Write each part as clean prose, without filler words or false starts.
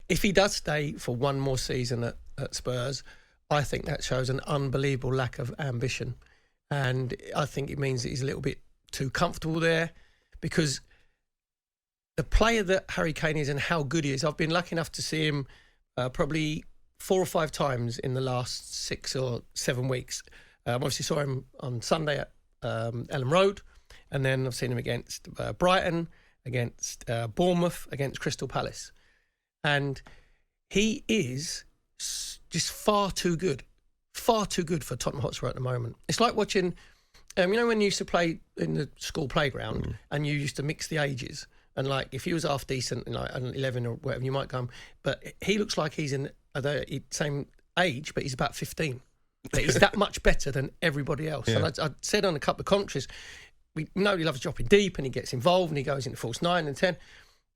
if he does stay for one more season at Spurs, I think that shows an unbelievable lack of ambition. And I think it means that he's a little bit too comfortable there, because the player that Harry Kane is and how good he is, I've been lucky enough to see him probably 4 or 5 times in the last 6 or 7 weeks. Obviously saw him on Sunday at Ellen Road, and then I've seen him against Brighton, against Bournemouth, against Crystal Palace. And he is just far too good for Tottenham Hotspur at the moment. It's like watching, when you used to play in the school playground and you used to mix the ages, and like if he was half decent, like an 11 or whatever, you might come, but he looks like he's in the same age, but he's about 15. But he's that much better than everybody else. Yeah. And I said on a couple of commentaries, we know he loves dropping deep and he gets involved and he goes into false 9 and 10.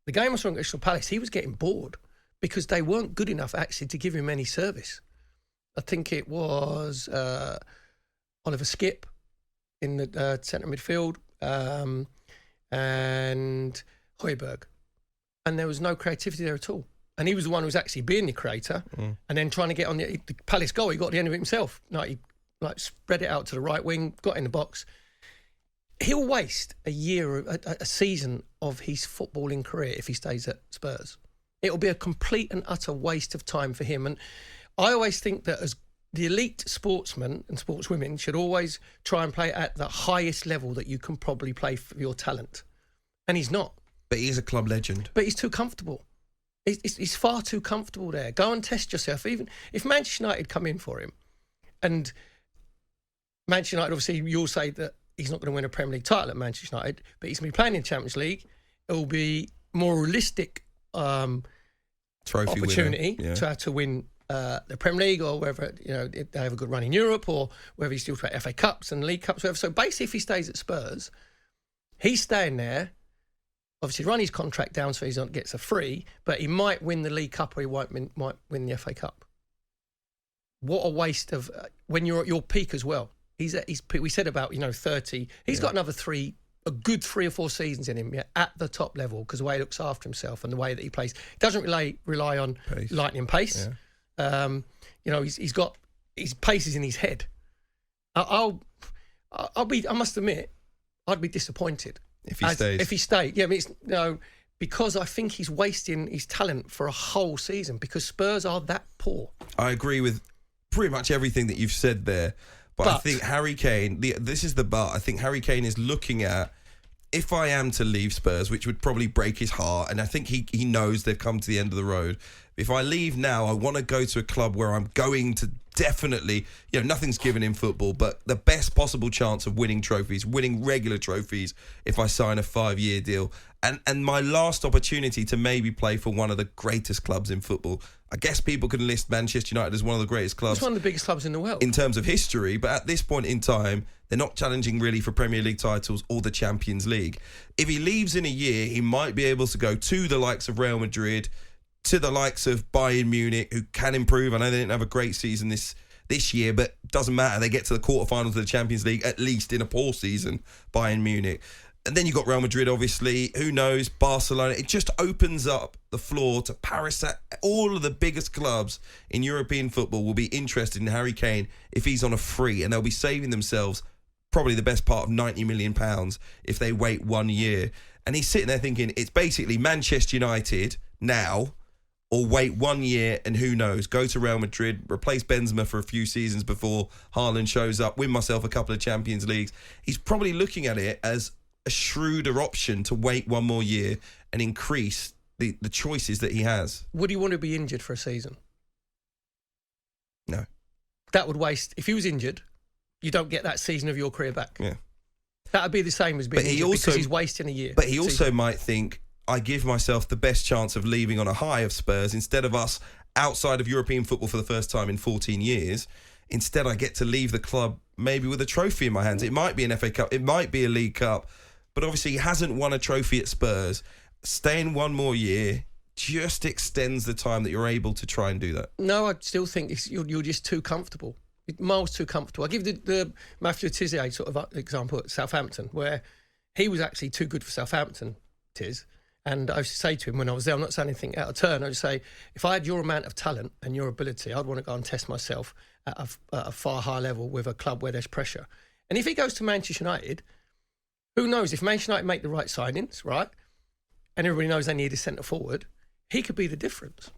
The game I saw against Crystal Palace, he was getting bored because they weren't good enough actually to give him any service. I think it was Oliver Skipp in the centre midfield and Højbjerg. And there was no creativity there at all. And he was the one who was actually being the creator and then trying to get on the Palace goal. He got to the end of it himself. He spread it out to the right wing, got in the box. He'll waste a season of his footballing career if he stays at Spurs. It'll be a complete and utter waste of time for him. And I always think that as the elite sportsmen and sportswomen should always try and play at the highest level that you can probably play for your talent. And he's not. But he's a club legend. But he's too comfortable. He's far too comfortable there. Go and test yourself. Even if Manchester United come in for him, and Manchester United, obviously, you'll say that he's not going to win a Premier League title at Manchester United, but he's going to be playing in the Champions League. It will be more realistic trophy opportunity winner. Yeah. to have to win the Premier League, or whether they have a good run in Europe, or whether he's still playing FA Cups and League Cups, whatever. So basically, if he stays at Spurs, he's staying there. Obviously, run his contract down so he gets a free, but he might win the League Cup or he might win the FA Cup. What a waste of when you're at your peak as well. We said about 30. He's got another a good 3 or 4 seasons in him at the top level, because the way he looks after himself and the way that he plays, he doesn't rely on pace. lightning pace. Yeah. He's got his pace is in his head. I must admit, I'd be disappointed. If he stays. If he stayed. Yeah, because I think he's wasting his talent for a whole season, because Spurs are that poor. I agree with pretty much everything that you've said there. But I think Harry Kane, this is the but. I think Harry Kane is looking at, if I am to leave Spurs, which would probably break his heart, and I think he knows they've come to the end of the road. If I leave now, I want to go to a club where I'm going to definitely, nothing's given in football, but the best possible chance of winning trophies, winning regular trophies if I sign a 5-year deal. And my last opportunity to maybe play for one of the greatest clubs in football. I guess people can list Manchester United as one of the greatest clubs. It's one of the biggest clubs in the world. In terms of history, but at this point in time, they're not challenging really for Premier League titles or the Champions League. If he leaves in a year, he might be able to go to the likes of Real Madrid, to the likes of Bayern Munich, who can improve. I know they didn't have a great season this year, but doesn't matter. They get to the quarterfinals of the Champions League, at least in a poor season, Bayern Munich. And then you've got Real Madrid, obviously. Who knows? Barcelona. It just opens up the floor to Paris. All of the biggest clubs in European football will be interested in Harry Kane if he's on a free, and they'll be saving themselves probably the best part of £90 million if they wait 1 year. And he's sitting there thinking, it's basically Manchester United now, or wait 1 year and who knows, go to Real Madrid, replace Benzema for a few seasons before Haaland shows up, win myself a couple of Champions Leagues. He's probably looking at it as a shrewder option to wait 1 more year and increase the choices that he has. Would he want to be injured for a season? No. That would waste. If he was injured, you don't get that season of your career back. Yeah. That would be the same as being injured, because he's wasting a year. But he also might think, I give myself the best chance of leaving on a high of Spurs instead of us outside of European football for the first time in 14 years. Instead, I get to leave the club maybe with a trophy in my hands. It might be an FA Cup. It might be a League Cup. But obviously, he hasn't won a trophy at Spurs. Staying 1 more year just extends the time that you're able to try and do that. No, I still think you're just too comfortable. Miles too comfortable. I give the Matthew Tizier sort of example at Southampton, where he was actually too good for Southampton, Tiz. And I used to say to him when I was there, I'm not saying anything out of turn, I would say, if I had your amount of talent and your ability, I'd want to go and test myself at a far higher level with a club where there's pressure. And if he goes to Manchester United, who knows, if Manchester United make the right signings, right, and everybody knows they need a centre forward, he could be the difference.